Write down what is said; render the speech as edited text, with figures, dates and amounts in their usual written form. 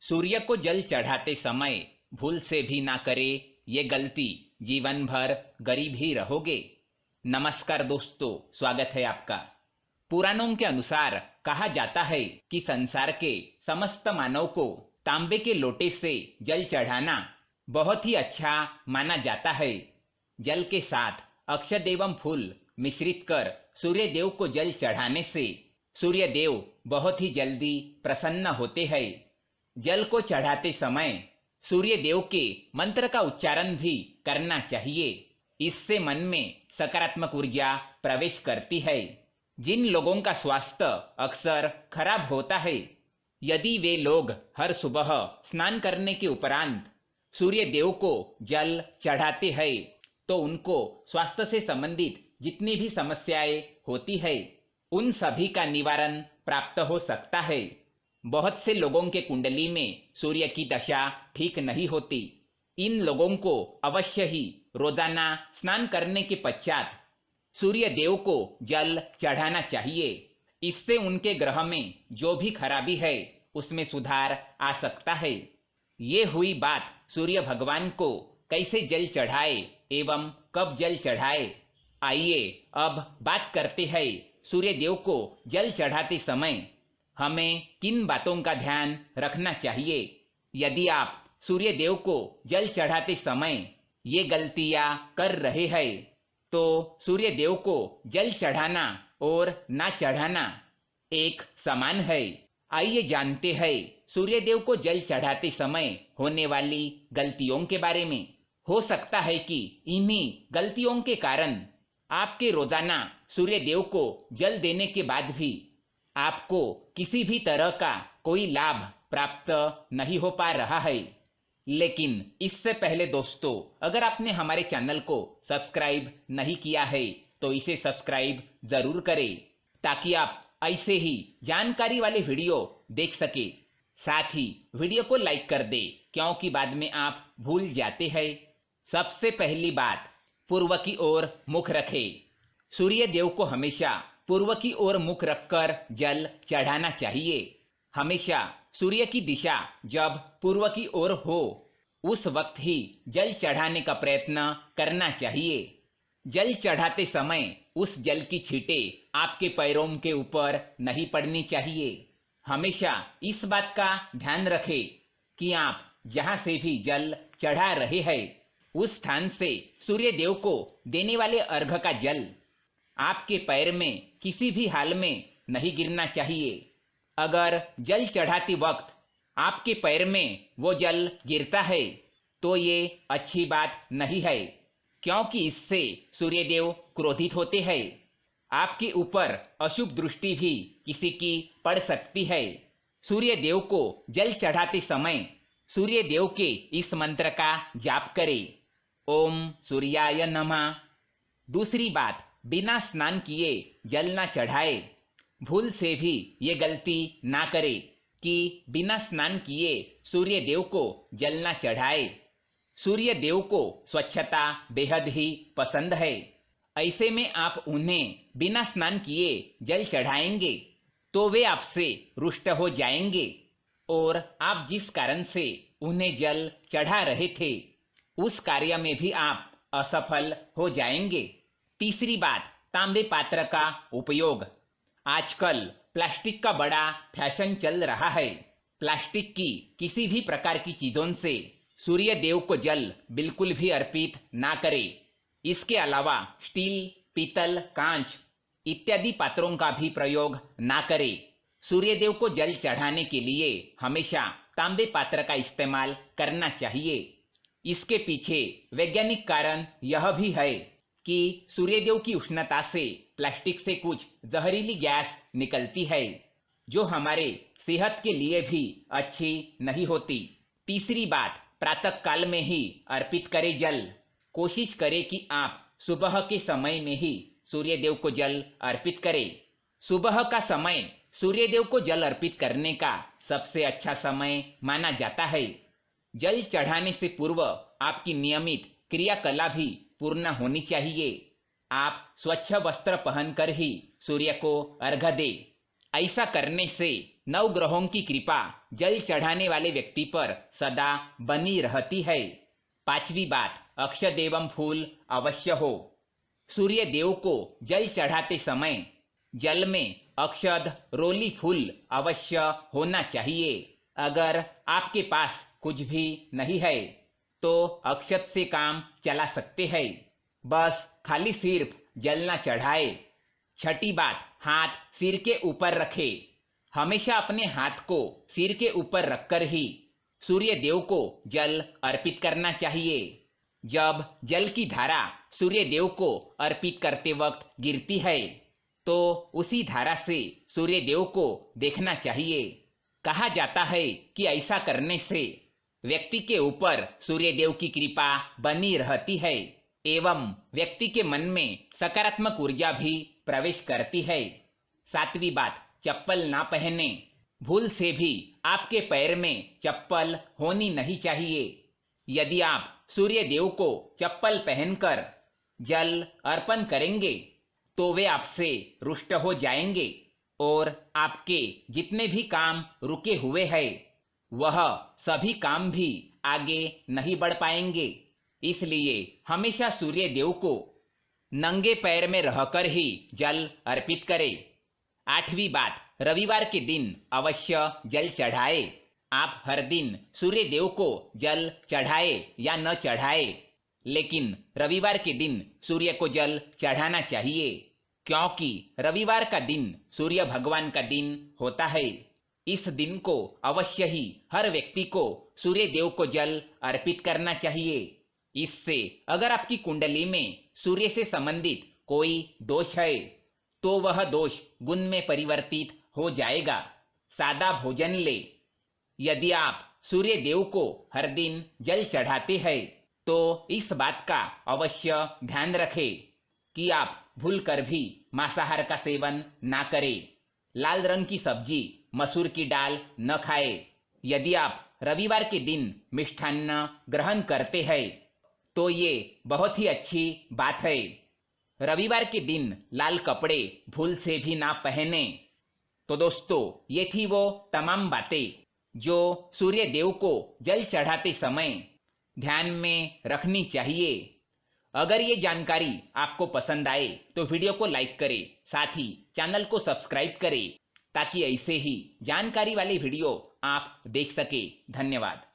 सूर्य को जल चढ़ाते समय भूल से भी ना करे ये गलती, जीवन भर गरीब ही रहोगे। नमस्कार दोस्तों, स्वागत है आपका। पुराणों के अनुसार कहा जाता है कि संसार के समस्त मानव को तांबे के लोटे से जल चढ़ाना बहुत ही अच्छा माना जाता है। जल के साथ अक्षत एवं फूल मिश्रित कर सूर्य देव को जल चढ़ाने से सूर्य देव बहुत ही जल्दी प्रसन्न होते हैं। जल को चढ़ाते समय सूर्य देव के मंत्र का उच्चारण भी करना चाहिए। इससे मन में सकारात्मक ऊर्जा प्रवेश करती है। जिन लोगों का स्वास्थ्य अक्सर खराब होता है, यदि वे लोग हर सुबह स्नान करने के उपरांत सूर्य देव को जल चढ़ाते हैं तो उनको स्वास्थ्य से संबंधित जितनी भी समस्याएं होती है उन सभी का निवारण प्राप्त हो सकता है। बहुत से लोगों के कुंडली में सूर्य की दशा ठीक नहीं होती। इन लोगों को अवश्य ही रोजाना स्नान करने के पश्चात सूर्य देव को जल चढ़ाना चाहिए। इससे उनके ग्रह में जो भी खराबी है उसमें सुधार आ सकता है। ये हुई बात सूर्य भगवान को कैसे जल चढ़ाए एवं कब जल चढ़ाए। आइए अब बात करते हैं सूर्य देव को जल चढ़ाते समय हमें किन बातों का ध्यान रखना चाहिए। यदि आप सूर्य देव को जल चढ़ाते समय ये गलतियां कर रहे हैं तो सूर्य देव को जल चढ़ाना और ना चढ़ाना एक समान है। आइए जानते हैं सूर्य देव को जल चढ़ाते समय होने वाली गलतियों के बारे में। हो सकता है कि इन्हीं गलतियों के कारण आपके रोजाना सूर्य देव को जल देने के बाद भी आपको किसी भी तरह का कोई लाभ प्राप्त नहीं हो पा रहा है। लेकिन इससे पहले दोस्तों, अगर आपने हमारे चैनल को सब्सक्राइब नहीं किया है तो इसे सब्सक्राइब जरूर करें ताकि आप ऐसे ही जानकारी वाले वीडियो देख सके। साथ ही वीडियो को लाइक कर दे क्योंकि बाद में आप भूल जाते हैं। सबसे पहली बात, पूर्व की ओर मुख रखें। सूर्य देव को हमेशा पूर्व की ओर मुख रखकर जल चढ़ाना चाहिए। हमेशा सूर्य की दिशा जब पूर्व की ओर हो उस वक्त ही जल चढ़ाने का प्रयत्न करना चाहिए। जल चढ़ाते समय उस जल की छींटें आपके पैरों के ऊपर नहीं पड़नी चाहिए। हमेशा इस बात का ध्यान रखें कि आप जहां से भी जल चढ़ा रहे हैं उस स्थान से सूर्य देव को देने वाले अर्घ्य का जल आपके पैर में किसी भी हाल में नहीं गिरना चाहिए। अगर जल चढ़ाते वक्त आपके पैर में वो जल गिरता है तो ये अच्छी बात नहीं है, क्योंकि इससे सूर्य देव क्रोधित होते हैं। आपके ऊपर अशुभ दृष्टि भी किसी की पड़ सकती है। सूर्य देव को जल चढ़ाते समय सूर्य देव के इस मंत्र का जाप करें, ओम सूर्याय नमः। दूसरी बात, बिना स्नान किए जल ना चढ़ाए। भूल से भी ये गलती ना करें कि बिना स्नान किए सूर्य देव को जल ना चढ़ाए। सूर्य देव को स्वच्छता बेहद ही पसंद है। ऐसे में आप उन्हें बिना स्नान किए जल चढ़ाएंगे तो वे आपसे रुष्ट हो जाएंगे और आप जिस कारण से उन्हें जल चढ़ा रहे थे उस कार्य में भी आप असफल हो जाएंगे। तीसरी बात, तांबे पात्र का उपयोग। आजकल प्लास्टिक का बड़ा फैशन चल रहा है। प्लास्टिक की किसी भी प्रकार की चीजों से सूर्य देव को जल बिल्कुल भी अर्पित ना करें। इसके अलावा स्टील, पीतल, कांच इत्यादि पात्रों का भी प्रयोग ना करें। सूर्य देव को जल चढ़ाने के लिए हमेशा तांबे पात्र का इस्तेमाल करना चाहिए। इसके पीछे वैज्ञानिक कारण यह भी है कि सूर्यदेव की उष्णता से प्लास्टिक से कुछ जहरीली गैस निकलती है जो हमारे सेहत के लिए भी अच्छी नहीं होती। तीसरी बात, प्रातः काल में ही अर्पित करें जल। कोशिश करें कि आप सुबह के समय में ही सूर्यदेव को जल अर्पित करें। सुबह का समय सूर्यदेव को जल अर्पित करने का सबसे अच्छा समय माना जाता है। जल चढ़ाने से पूर्व आपकी नियमित क्रियाकला भी पूर्ण होनी चाहिए। आप स्वच्छ वस्त्र पहनकर ही सूर्य को अर्घ्य दें। ऐसा करने से नवग्रहों की कृपा जल चढ़ाने वाले व्यक्ति पर सदा बनी रहती है। पांचवी बात, अक्षत एवं फूल अवश्य हो। सूर्य देव को जल चढ़ाते समय जल में अक्षत रोली फूल अवश्य होना चाहिए। अगर आपके पास कुछ भी नहीं है तो अक्षत से काम चला सकते हैं, बस खाली सिर्फ जल ना चढ़ाए। छठी बात, हाथ सिर के ऊपर रखे। हमेशा अपने हाथ को सिर के ऊपर रखकर ही सूर्य देव को जल अर्पित करना चाहिए। जब जल की धारा सूर्य देव को अर्पित करते वक्त गिरती है तो उसी धारा से सूर्य देव को देखना चाहिए। कहा जाता है कि ऐसा करने से व्यक्ति के ऊपर सूर्य देव की कृपा बनी रहती है एवं व्यक्ति के मन में सकारात्मक ऊर्जा भी प्रवेश करती है। सातवीं बात, चप्पल ना पहने। भूल से भी आपके पैर में चप्पल होनी नहीं चाहिए। यदि आप सूर्य देव को चप्पल पहनकर जल अर्पण करेंगे तो वे आपसे रुष्ट हो जाएंगे और आपके जितने भी काम रुके हुए हैं वह सभी काम भी आगे नहीं बढ़ पाएंगे। इसलिए हमेशा सूर्य देव को नंगे पैर में रहकर ही जल अर्पित करें। आठवीं बात, रविवार के दिन अवश्य जल चढ़ाए। आप हर दिन सूर्य देव को जल चढ़ाए या न चढ़ाए, लेकिन रविवार के दिन सूर्य को जल चढ़ाना चाहिए, क्योंकि रविवार का दिन सूर्य भगवान का दिन होता है। इस दिन को अवश्य ही हर व्यक्ति को सूर्य देव को जल अर्पित करना चाहिए। इससे अगर आपकी कुंडली में सूर्य से संबंधित कोई दोष है तो वह दोष गुण में परिवर्तित हो जाएगा। सादा भोजन ले। यदि आप सूर्य देव को हर दिन जल चढ़ाते हैं तो इस बात का अवश्य ध्यान रखें कि आप भूल कर भी मांसाहार का सेवन ना करें। लाल रंग की सब्जी, मसूर की दाल न खाए। यदि आप रविवार के दिन मिष्ठान्न ग्रहण करते हैं तो ये बहुत ही अच्छी बात है। रविवार के दिन लाल कपड़े भूल से भी ना पहने। तो दोस्तों, ये थी वो तमाम बातें जो सूर्य देव को जल चढ़ाते समय ध्यान में रखनी चाहिए। अगर ये जानकारी आपको पसंद आए तो वीडियो को लाइक करें, साथ ही चैनल को सब्सक्राइब करें ताकि ऐसे ही जानकारी वाले वीडियो आप देख सके। धन्यवाद।